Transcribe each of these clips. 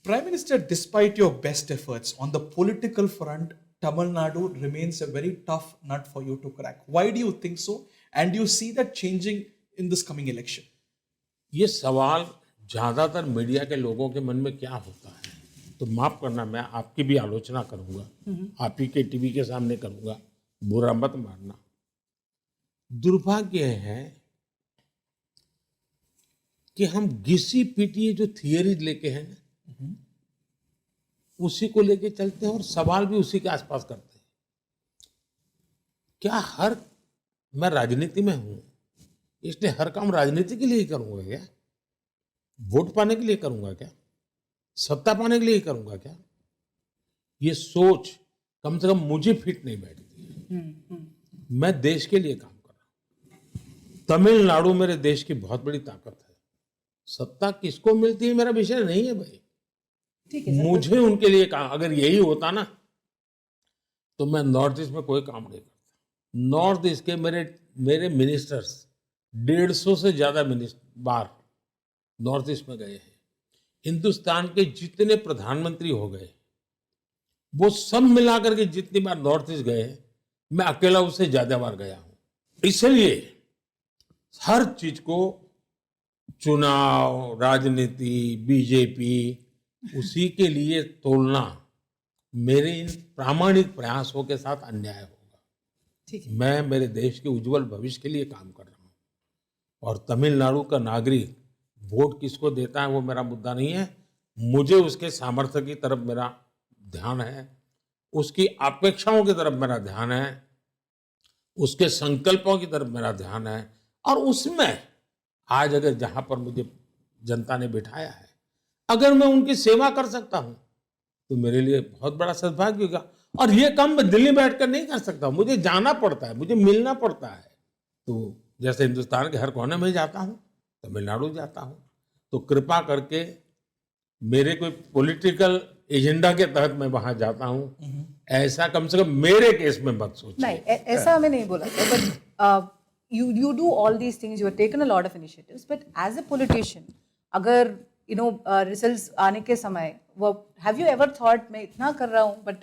Prime Minister, despite your best efforts on the political front, Tamil Nadu remains a very tough nut for you to crack. Why do you think so? And do you see that changing in this coming election? ये सवाल ज्यादातर media के लोगों के मन में क्या होता है, तो माफ करना, मैं आपकी भी आलोचना करूंगा, आप ही के टीवी के सामने करूंगा, बुरा मत मानना। दुर्भाग्य है कि हम घिसी पीटी जो थियरी लेके हैं ना, उसी को लेके चलते हैं और सवाल भी उसी के आसपास करते हैं। क्या मैं राजनीति में हूं इसलिए हर काम राजनीति के लिए ही करूंगा क्या? वोट पाने के लिए करूंगा क्या? सत्ता पाने के लिए ही करूंगा क्या? ये सोच कम से कम मुझे फिट नहीं बैठती है। मैं देश के लिए काम कर रहा हूं। तमिलनाडु मेरे देश की बहुत बड़ी ताकत है। सत्ता किसको मिलती है मेरा विषय नहीं है भाई। ठीक है, मुझे उनके लिए काम, अगर यही होता ना तो मैं नॉर्थ ईस्ट में कोई काम नहीं करता। नॉर्थ ईस्ट के मेरे मिनिस्टर्स 150 से ज्यादा बार नॉर्थ ईस्ट में गए हैं। हिंदुस्तान के जितने प्रधानमंत्री हो गए वो सब मिलाकर के जितनी बार नॉर्थ ईस्ट गए, मैं अकेला उससे ज्यादा बार गया हूं। इसलिए हर चीज को, चुनाव, राजनीति, बीजेपी, उसी के लिए तोलना मेरे इन प्रामाणिक प्रयासों के साथ अन्याय होगा। ठीक है। मैं मेरे देश के उज्जवल भविष्य के लिए काम कर रहा हूं और तमिलनाडु का नागरिक वोट किसको देता है वो मेरा मुद्दा नहीं है। मुझे उसके सामर्थ्य की तरफ मेरा ध्यान है, उसकी अपेक्षाओं की तरफ मेरा ध्यान है, उसके संकल्पों की तरफ मेरा ध्यान है। और उसमें आज अगर जहां पर मुझे जनता ने बिठाया है, अगर मैं उनकी सेवा कर सकता हूं तो मेरे लिए बहुत बड़ा सद्भाग्य होगा। और ये काम मैं दिल्ली बैठकर नहीं कर सकता, मुझे जाना पड़ता है, मुझे मिलना पड़ता है। तो जैसे हिंदुस्तान के हर कोने में जाता हूं, तमिलनाडु जाता हूं, तो कृपा करके मेरे कोई पॉलिटिकल एजेंडा के तहत मैं वहां जाता हूं, ऐसा कम से कम मेरे केस में मत सोचिए। नहीं, ऐसा हमें नहीं बोला, but you do all these things, you have taken a lot of initiatives, but as a politician, अगर रिजल्ट्स आने के समय वो हैव यू एवर थॉट मैं इतना कर रहा हूँ बट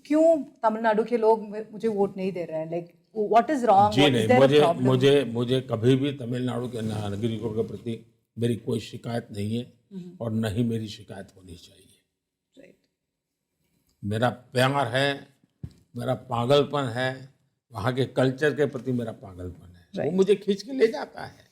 क्यों तमिलनाडु के लोग मुझे वोट नहीं दे रहे हैं? Like what is wrong? जी नहीं, मुझे कभी भी तमिलनाडु के नागरिकों के प्रति मेरी कोई शिकायत नहीं है और न ही मेरी शिकायत होनी चाहिए। राइट। मेरा प्यार है, मेरा पागलपन है, वहाँ के कल्चर के प्रति मेरा पागलपन है, वो मुझे खींच के ले जाता है।